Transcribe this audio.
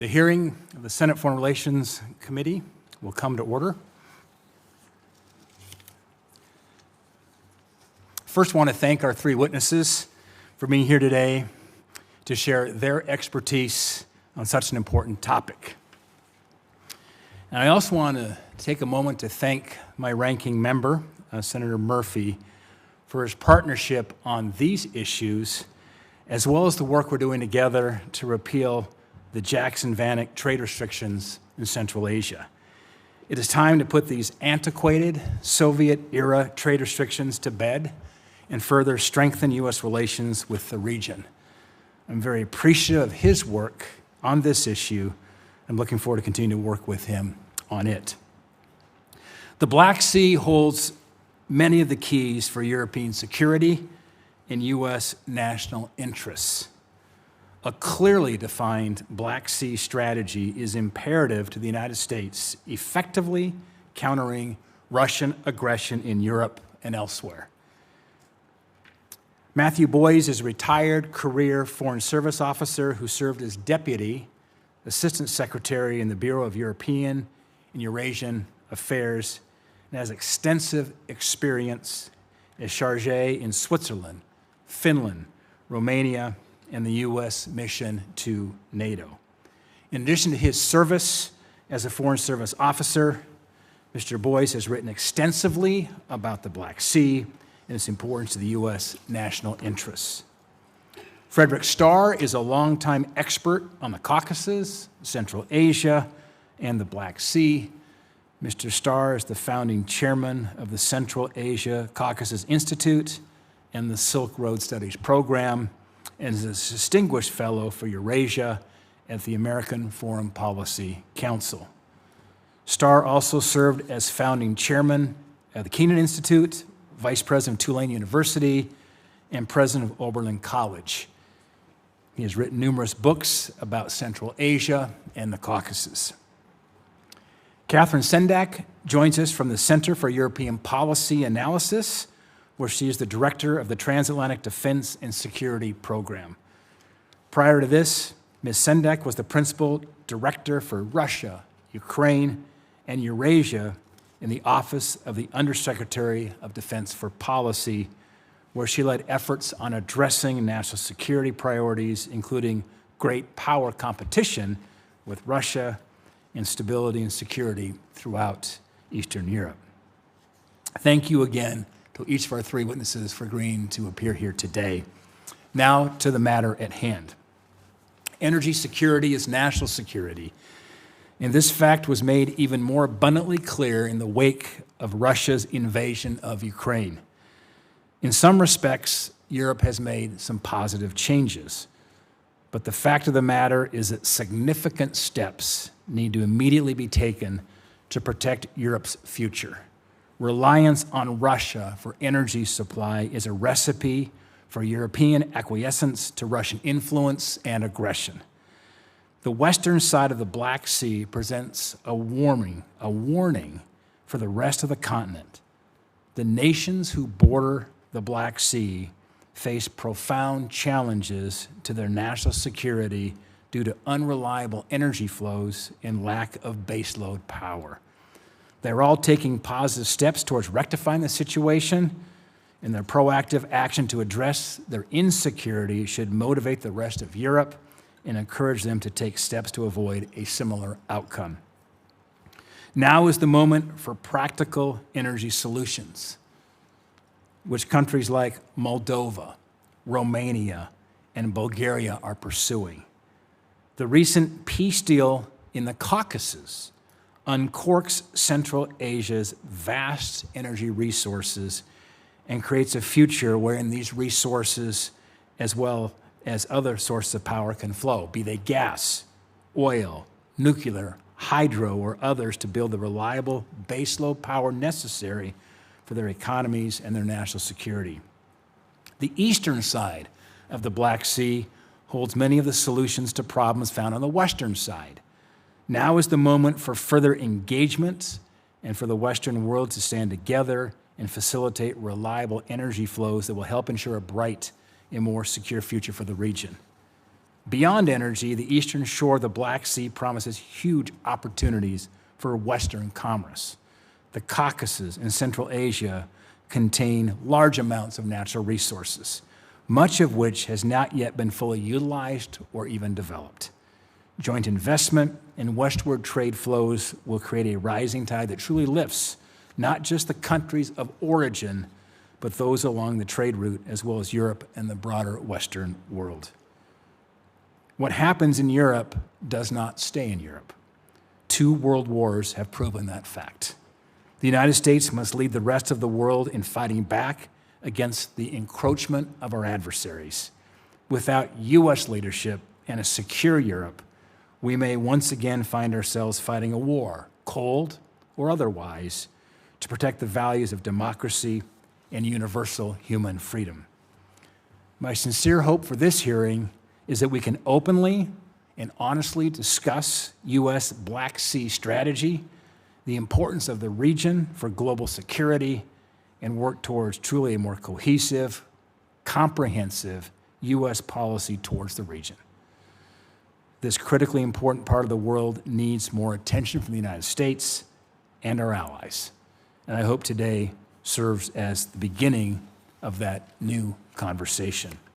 The hearing of the Senate Foreign Relations Committee will come to order. First, I want to thank our three witnesses for being here today to share their expertise on such an important topic. And I also want to take a moment to thank my ranking member, Senator Murphy, for his partnership on these issues, as well as the work we're doing together to repeal the Jackson-Vanik trade restrictions in Central Asia. It is time to put these antiquated Soviet-era trade restrictions to bed and further strengthen U.S. relations with the region. I'm very appreciative of his work on this issue. I'm looking forward to continuing to work with him on it. The Black Sea holds many of the keys for European security and U.S. national interests. A clearly defined Black Sea strategy is imperative to the United States effectively countering Russian aggression in Europe and elsewhere. Matthew Boyes is a retired career Foreign Service officer who served as Deputy Assistant Secretary in the Bureau of European and Eurasian Affairs and has extensive experience as charge in Switzerland, Finland, Romania, and the U.S. mission to NATO. In addition to his service as a Foreign Service officer, Mr. Boyes has written extensively about the Black Sea and its importance to the U.S. national interests. Frederick Starr is a longtime expert on the Caucasus, Central Asia, and the Black Sea. Mr. Starr is the founding chairman of the Central Asia Caucasus Institute and the Silk Road Studies Program, and is a distinguished fellow for Eurasia at the American Foreign Policy Council. Starr also served as founding chairman at the Keenan Institute, vice president of Tulane University, and president of Oberlin College. He has written numerous books about Central Asia and the Caucasus. Catherine Sendak joins us from the Center for European Policy Analysis, where she is the director of the Transatlantic Defense and Security Program. Prior to this, Ms. Sendak was the principal director for Russia, Ukraine, and Eurasia in the Office of the Undersecretary of Defense for Policy, where she led efforts on addressing national security priorities, including great power competition with Russia and stability and security throughout Eastern Europe. Thank you again to each of our three witnesses for agreeing to appear here today. Now to the matter at hand. Energy security is national security, and this fact was made even more abundantly clear in the wake of Russia's invasion of Ukraine. In some respects, Europe has made some positive changes, but the fact of the matter is that significant steps need to immediately be taken to protect Europe's future. Reliance on Russia for energy supply is a recipe for European acquiescence to Russian influence and aggression. The western side of the Black Sea presents a warning for the rest of the continent. The nations who border the Black Sea face profound challenges to their national security due to unreliable energy flows and lack of baseload power. They're all taking positive steps towards rectifying the situation, and their proactive action to address their insecurity should motivate the rest of Europe and encourage them to take steps to avoid a similar outcome. Now is the moment for practical energy solutions, which countries like Moldova, Romania, and Bulgaria are pursuing. The recent peace deal in the Caucasus uncorks Central Asia's vast energy resources and creates a future wherein these resources, as well as other sources of power, can flow, be they gas, oil, nuclear, hydro, or others, to build the reliable baseload power necessary for their economies and their national security. The eastern side of the Black Sea holds many of the solutions to problems found on the western side. Now is the moment for further engagement and for the Western world to stand together and facilitate reliable energy flows that will help ensure a bright and more secure future for the region. Beyond energy, the eastern shore of the Black Sea promises huge opportunities for Western commerce. The Caucasus and Central Asia contain large amounts of natural resources, much of which has not yet been fully utilized or even developed. Joint investment and westward trade flows will create a rising tide that truly lifts not just the countries of origin, but those along the trade route, as well as Europe and the broader Western world. What happens in Europe does not stay in Europe. 2 world wars have proven that fact. The United States must lead the rest of the world in fighting back against the encroachment of our adversaries. Without U.S. leadership and a secure Europe, we may once again find ourselves fighting a war, cold or otherwise, to protect the values of democracy and universal human freedom. My sincere hope for this hearing is that we can openly and honestly discuss U.S. Black Sea strategy, the importance of the region for global security, and work towards truly a more cohesive, comprehensive U.S. policy towards the region. This critically important part of the world needs more attention from the United States and our allies. And I hope today serves as the beginning of that new conversation.